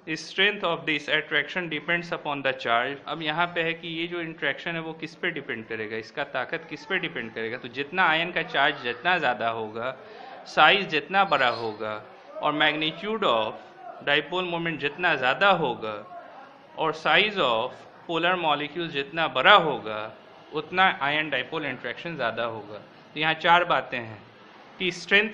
Strength of this attraction depends upon the charge. अब यहाँ पे है कि ये जो इंट्रैक्शन है वो किस पे डिपेंड करेगा, इसका ताकत किस पे डिपेंड करेगा। तो जितना आयन का चार्ज जितना ज़्यादा होगा, साइज जितना बड़ा होगा और मैग्नीट्यूड ऑफ डाइपोल मोमेंट जितना ज़्यादा होगा और साइज ऑफ पोलर मॉलिक्यूल जितना बड़ा होगा, उतना आयन डाइपोल इंट्रैक्शन ज़्यादा होगा। तो यहाँ चार बातें हैं कि स्ट्रेंथ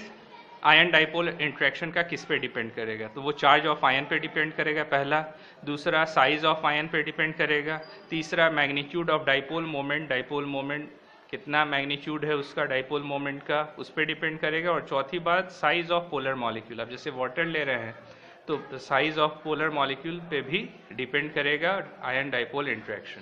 आयन डाइपोल इंट्रैक्शन का किस पे डिपेंड करेगा। तो वो चार्ज ऑफ आयन पे डिपेंड करेगा पहला, दूसरा साइज ऑफ आयन पे डिपेंड करेगा, तीसरा मैग्नीट्यूड ऑफ डाइपोल मोमेंट कितना मैग्नीट्यूड है उसका डाइपोल मोमेंट का, उस पर डिपेंड करेगा, और चौथी बात साइज ऑफ पोलर मॉलिक्यूल। अब जैसे वाटर ले रहे हैं तो साइज ऑफ पोलर मॉलिक्यूल पे भी डिपेंड करेगा आयन डाइपोल इंट्रैक्शन।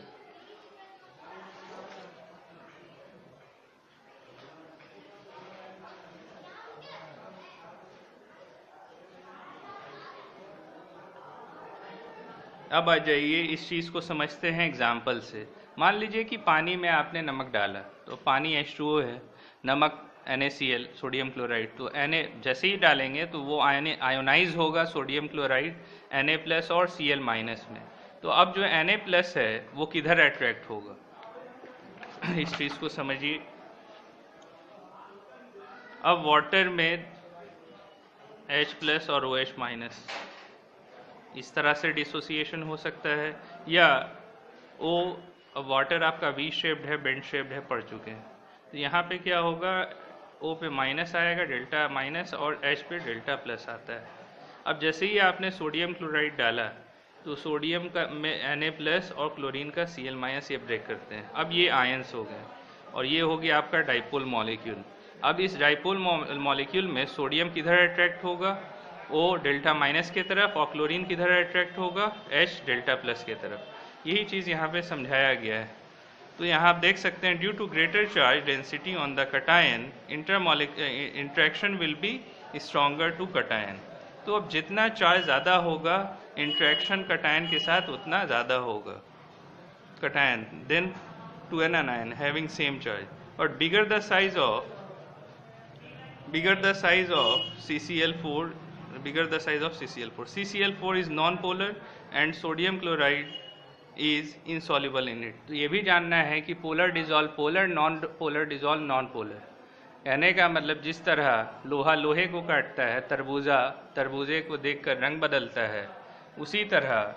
अब आ जाइए इस चीज़ को समझते हैं एग्जाम्पल से। मान लीजिए कि पानी में आपने नमक डाला, तो पानी H2O है, नमक NaCl सोडियम क्लोराइड। तो Na जैसे ही डालेंगे तो वो आयोनाइज होगा सोडियम क्लोराइड Na+ और Cl- में। तो अब जो Na+ है वो किधर अट्रैक्ट होगा, इस चीज़ को समझिए। अब वाटर में H+ और OH- इस तरह से डिसोसिएशन हो सकता है, या वाटर आपका वी शेप्ड है, बेंड शेप्ड है, पड़ चुके हैं। तो यहाँ पे क्या होगा, O पे माइनस आएगा, डेल्टा माइनस, और H पे डेल्टा प्लस आता है। अब जैसे ही आपने सोडियम क्लोराइड डाला तो सोडियम का में Na+ और क्लोरीन का Cl- ये ब्रेक करते हैं। अब ये आयंस हो गए और ये हो गया आपका डाइपोल मॉलिक्यूल। अब इस डाइपोल मॉलिक्यूल में सोडियम किधर अट्रैक्ट होगा, O डेल्टा माइनस की तरफ, और क्लोरीन किधर अट्रैक्ट होगा, H डेल्टा प्लस की तरफ। यही चीज़ यहाँ पे समझाया गया है। तो यहाँ आप देख सकते हैं, due to greater charge density on the cation interaction will be stronger to cation. तो अब जितना चार्ज ज़्यादा होगा इंट्रैक्शन कटायन के साथ उतना ज़्यादा होगा cation than to an anion having same charge. और bigger the size of CCl4, CCl4 is non-polar and sodium chloride is insoluble in it। तो ये भी जानना है कि polar dissolve polar, non polar dissolve non polar. कहने का मतलब जिस तरह लोहा लोहे को काटता है, तरबूजा तरबूजे को देखकर रंग बदलता है, उसी तरह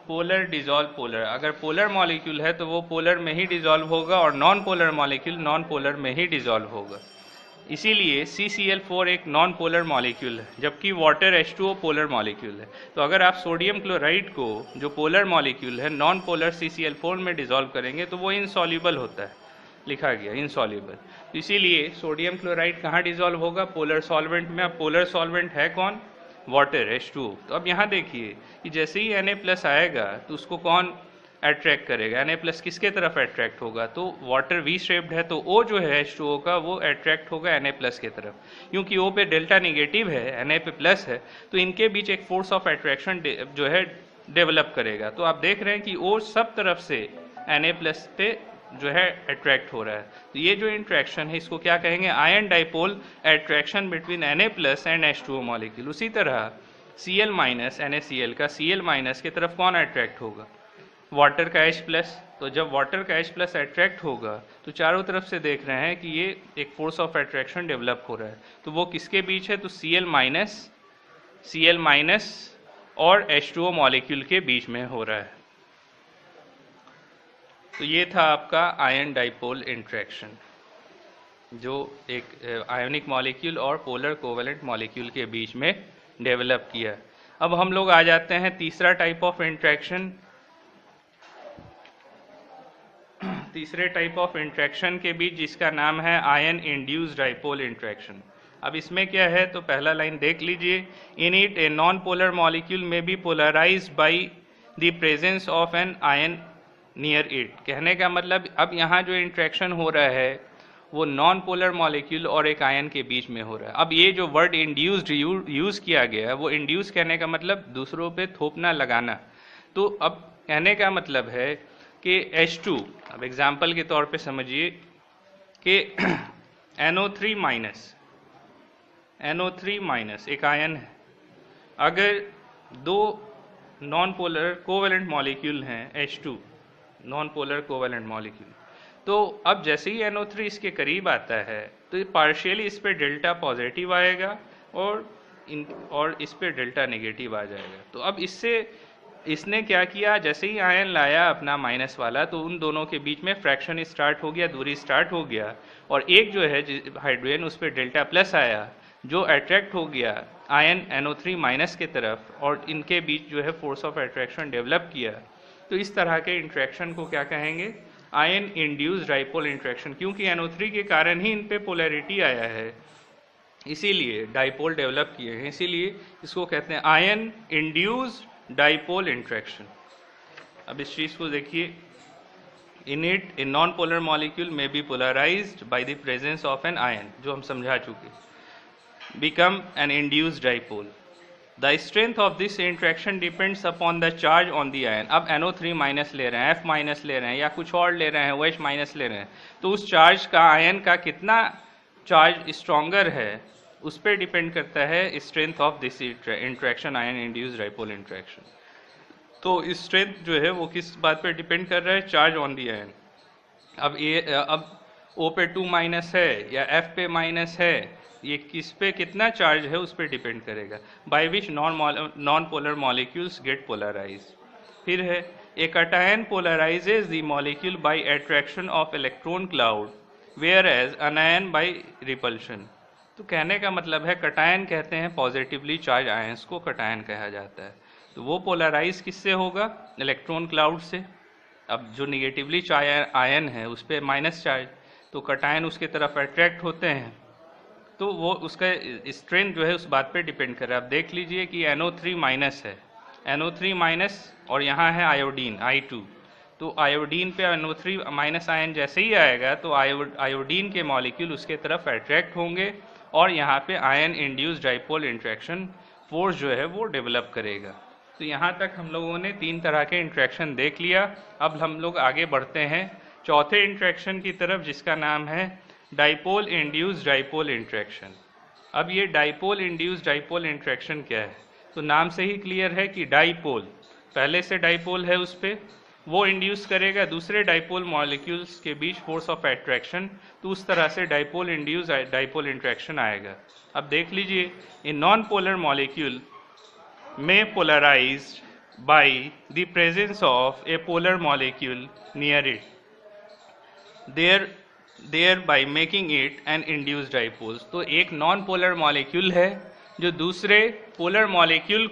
पोलर डिजॉल्व पोलर। अगर पोलर मॉलिक्यूल है तो वो पोलर में ही डिजॉल्व होगा और non polar molecule non polar में ही डिजॉल्व होगा। इसीलिए CCl4 एक नॉन पोलर मॉलिक्यूल है, जबकि वाटर H2O पोलर मॉलिक्यूल है। तो अगर आप सोडियम क्लोराइड को, जो पोलर मॉलिक्यूल है, नॉन पोलर CCl4 में डिसॉल्व करेंगे तो वो इनसॉल्युबल होता है, लिखा गया इनसॉल्युबल। तो इसीलिए सोडियम क्लोराइड कहाँ डिसॉल्व होगा, पोलर सॉल्वेंट में। अब पोलर सॉल्वेंट है कौन, वाटर H2O। तो अब यहाँ देखिए कि जैसे ही Na+ आएगा तो उसको कौन अट्रैक्ट करेगा, Na+ किसके तरफ अट्रैक्ट होगा, तो वाटर वी शेप्ड है, तो O जो है H2O का वो अट्रैक्ट होगा Na+ के तरफ। क्योंकि O पे डेल्टा निगेटिव है, Na पे प्लस है, तो इनके बीच एक फोर्स ऑफ अट्रैक्शन जो है डेवलप करेगा। तो आप देख रहे हैं कि O सब तरफ से Na+ पे जो है अट्रैक्ट हो रहा है। तो ये जो इंट्रैक्शन है इसको क्या कहेंगे, ion dipole attraction between Na+ and H2O molecule. उसी तरह Cl- NaCl का Cl- की तरफ कौन अट्रैक्ट होगा, वाटर का H+। तो जब वाटर का H+ अट्रैक्ट होगा तो चारों तरफ से देख रहे हैं कि ये एक फोर्स ऑफ अट्रैक्शन डेवलप हो रहा है। तो वो किसके बीच है, तो Cl- और H2O मॉलिक्यूल के बीच में हो रहा है। तो ये था आपका आयन डाइपोल इंट्रैक्शन, जो एक आयोनिक मॉलिक्यूल और पोलर कोवेलेंट मॉलिक्यूल के बीच में डेवलप किया। अब हम लोग आ जाते हैं तीसरा टाइप ऑफ इंट्रैक्शन। तीसरे टाइप ऑफ इंट्रैक्शन के बीच, जिसका नाम है आयन इंड्यूस्ड डाइपोल इंट्रैक्शन। अब इसमें क्या है, तो पहला लाइन देख लीजिए, in it a non polar molecule may be polarised by the presence of an ion near it. कहने का मतलब अब यहाँ जो इंट्रैक्शन हो रहा है वो नॉन पोलर मॉलिक्यूल और एक आयन के बीच में हो रहा है। अब ये जो वर्ड इंड्यूस्ड यूज़ किया गया है, वो इंड्यूस कहने का मतलब दूसरों पे थोपना, लगाना। तो अब कहने का मतलब है कि H2, अब एग्जाम्पल के तौर पे समझिए कि NO3 माइनस एक आयन है। अगर दो नॉन पोलर कोवेलेंट मॉलिक्यूल हैं H2, non polar covalent molecule. तो अब जैसे ही NO3 इसके करीब आता है तो पार्शियली इस पे डेल्टा पॉजिटिव आएगा और इस पे डेल्टा नेगेटिव आ जाएगा। तो अब इसने क्या किया, जैसे ही आयन लाया अपना माइनस वाला तो उन दोनों के बीच में फ्रैक्शन स्टार्ट हो गया, दूरी स्टार्ट हो गया, और एक जो है हाइड्रोजन उस पर डेल्टा प्लस आया जो अट्रैक्ट हो गया आयन NO3 माइनस के तरफ, और इनके बीच जो है फोर्स ऑफ अट्रैक्शन डेवलप किया। तो इस तरह के इंट्रैक्शन को क्या कहेंगे, आयन इंड्यूस्ड डाइपोल इंट्रैक्शन, क्योंकि NO3 के कारण ही इन पे पोलैरिटी आया है, इसीलिए डाइपोल डेवलप किए हैं, इसीलिए इसको कहते हैं आयन इंड्यूस्ड डाइपोल इंट्रैक्शन। अब इस चीज़ को देखिए, in it a non polar molecule may be polarised by the presence of an ion, जो हम समझा चुके, become an induced dipole. The strength of this interaction depends upon the charge on the ion. अब NO3 minus ले रहे हैं, F minus ले रहे हैं, या कुछ और ले रहे हैं, OH माइनस ले रहे हैं, तो उस चार्ज का आयन का कितना चार्ज स्ट्रॉन्गर है उस पर डिपेंड करता है strength of this interaction, ion induced dipole interaction. तो स्ट्रेंथ जो है वो किस बात पर डिपेंड कर रहा है, चार्ज ऑन दी आयन। अब O पे 2 माइनस है या F पे माइनस है, ये किस पे कितना चार्ज है उस पर डिपेंड करेगा। By which non polar molecules get polarise. फिर है a cation polarises the molecule by attraction of electron cloud whereas anion by repulsion. तो कहने का मतलब है कटायन कहते हैं पॉजिटिवली चार्ज आयंस को कटायन कहा जाता है। तो वो पोलराइज किससे होगा, इलेक्ट्रॉन क्लाउड से। अब जो निगेटिवली चार्ज आयन है उस पर माइनस चार्ज, तो कटायन उसके तरफ अट्रैक्ट होते हैं, तो वो उसका स्ट्रेंथ जो है उस बात पे डिपेंड कर रहा है। अब देख लीजिए कि NO3 माइनस है, NO3 माइनस, और यहाँ है आयोडीन I2, तो आयोडीन पे NO3 माइनस आयन जैसे ही आएगा तो आयोडीन के मॉलिक्यूल उसके तरफ अट्रैक्ट होंगे और यहाँ पे ion induced dipole interaction force जो है वो डेवलप करेगा। तो यहाँ तक हम लोगों ने 3 तरह के इंट्रैक्शन देख लिया। अब हम लोग आगे बढ़ते हैं चौथे इंट्रैक्शन की तरफ, जिसका नाम है डाइपोल इंड्यूस्ड डाइपोल इंट्रैक्शन। अब ये डाइपोल इंड्यूस्ड डाइपोल इंट्रैक्शन क्या है, तो नाम से ही क्लियर है कि डाइपोल, पहले से डाइपोल है उस पर, वो इंड्यूस करेगा दूसरे डाइपोल मॉलिक्यूल्स के बीच फोर्स ऑफ अट्रैक्शन, तो उस तरह से डाइपोल इंड्यूस्ड डाइपोल इंट्रैक्शन आएगा। अब देख लीजिए, ए नॉन पोलर मॉलिक्यूल में polarised by the presence of a polar molecule near it, thereby making it an induced dipole। तो एक नॉन पोलर मॉलिक्यूल है जो दूसरे पोलर मॉलिक्यूल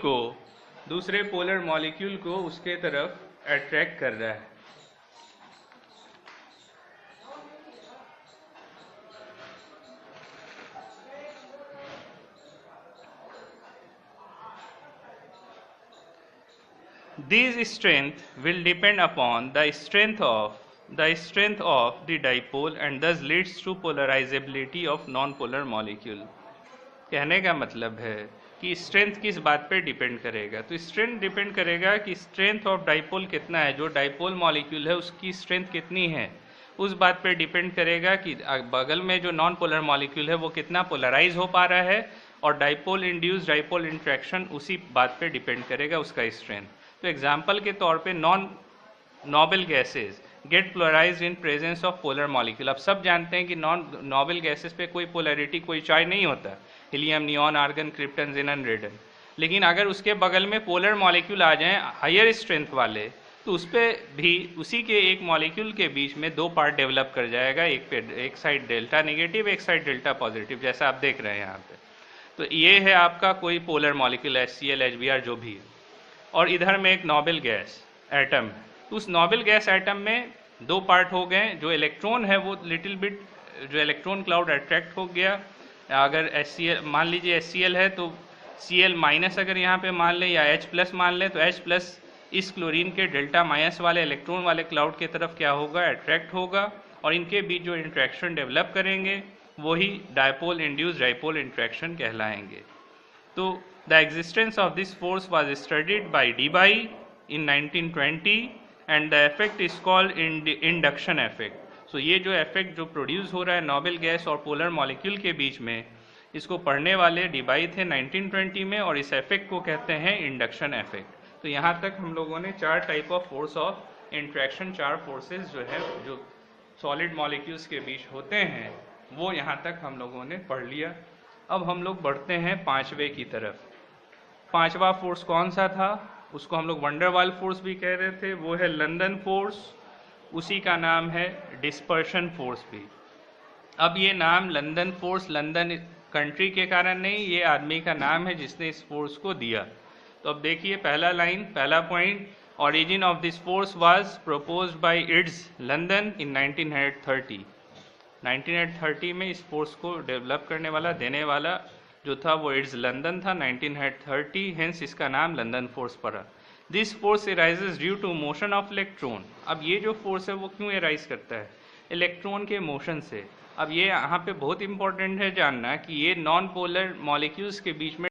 को उसके तरफ अट्रैक्ट कर रहा है। These strength will depend upon the strength of the dipole and thus leads to polarizability of non-polar molecule। कहने का मतलब है कि स्ट्रेंथ किस बात पे डिपेंड करेगा, तो स्ट्रेंथ डिपेंड करेगा कि स्ट्रेंथ ऑफ डाइपोल कितना है, जो डाइपोल मॉलिक्यूल है उसकी स्ट्रेंथ कितनी है, उस बात पे डिपेंड करेगा कि बगल में जो नॉन पोलर मॉलिक्यूल है वो कितना पोलराइज हो पा रहा है, और डाइपोल इंड्यूस्ड डाइपोल इंट्रैक्शन उसी बात पे डिपेंड करेगा उसका स्ट्रेंथ। तो एग्जाम्पल के तौर पे non noble gases get polarised in presence of polar molecule. अब सब जानते हैं कि नॉन नोबल गैसेज पे कोई पोलैरिटी, कोई चार्ज नहीं होता, helium, neon, argon, krypton, xenon, radon. लेकिन अगर उसके बगल में पोलर मॉलिक्यूल आ जाएं हायर स्ट्रेंथ वाले, तो उस पर भी उसी के एक मॉलिक्यूल के बीच में 2 पार्ट डेवलप कर जाएगा, एक साइड डेल्टा नेगेटिव, एक साइड डेल्टा पॉजिटिव, जैसा आप देख रहे हैं यहाँ पे। तो ये है आपका कोई पोलर मॉलिक्यूल HCl, HBr जो भी है, और इधर में एक नोबल गैस एटम है। तो उस नोबल गैस एटम में 2 पार्ट हो गए, जो इलेक्ट्रॉन है वो लिटिल बिट, जो इलेक्ट्रॉन क्लाउड अट्रैक्ट हो गया। अगर HCl मान लीजिए HCl है तो Cl माइनस अगर यहाँ पे मान लें या H प्लस मान लें, तो H प्लस इस क्लोरीन के डेल्टा माइनस वाले इलेक्ट्रॉन वाले क्लाउड के तरफ क्या होगा, अट्रैक्ट होगा, और इनके बीच जो इंट्रैक्शन डेवलप करेंगे वही डाइपोल इंड्यूस्ड डाइपोल इंट्रैक्शन कहलाएंगे। तो the existence of this force was studied by Debye in 1920 and the effect is called induction effect. So ये जो इफेक्ट जो प्रोड्यूस हो रहा है नोबल गैस और पोलर मॉलिक्यूल के बीच में, इसको पढ़ने वाले डीबाई थे 1920 में, और इस इफेक्ट को कहते हैं इंडक्शन इफेक्ट। तो यहाँ तक हम लोगों ने 4 type of force of interaction, 4 forces जो है जो सॉलिड मॉलिक्यूल्स के बीच होते हैं वो यहाँ तक हम लोगों ने पढ़ लिया। अब हम लोग बढ़ते हैं 5वें की तरफ। 5वां फोर्स कौन सा था? उसको हम लोग वंडरवाल फोर्स भी कह रहे थे, वो है लंदन फोर्स। उसी का नाम है डिस्पर्शन फोर्स भी। अब ये नाम लंदन फोर्स लंदन कंट्री के कारण नहीं, ये आदमी का नाम है जिसने इस फोर्स को दिया। तो अब देखिए पहला लाइन, पहला point, origin of this force was proposed by IDS London in 1930। 1930 में इस फोर्स को डेवलप करने वाला, देने वाला जो था वो IDS लंदन था 1930, हेंस इसका नाम लंदन फोर्स पड़ा। This force arises due to motion of electron. अब ये जो फोर्स है वो क्यों एराइज करता है? इलेक्ट्रॉन के मोशन से। अब ये यहाँ पे बहुत इंपॉर्टेंट है जानना कि ये नॉन पोलर मॉलिक्यूल्स के बीच में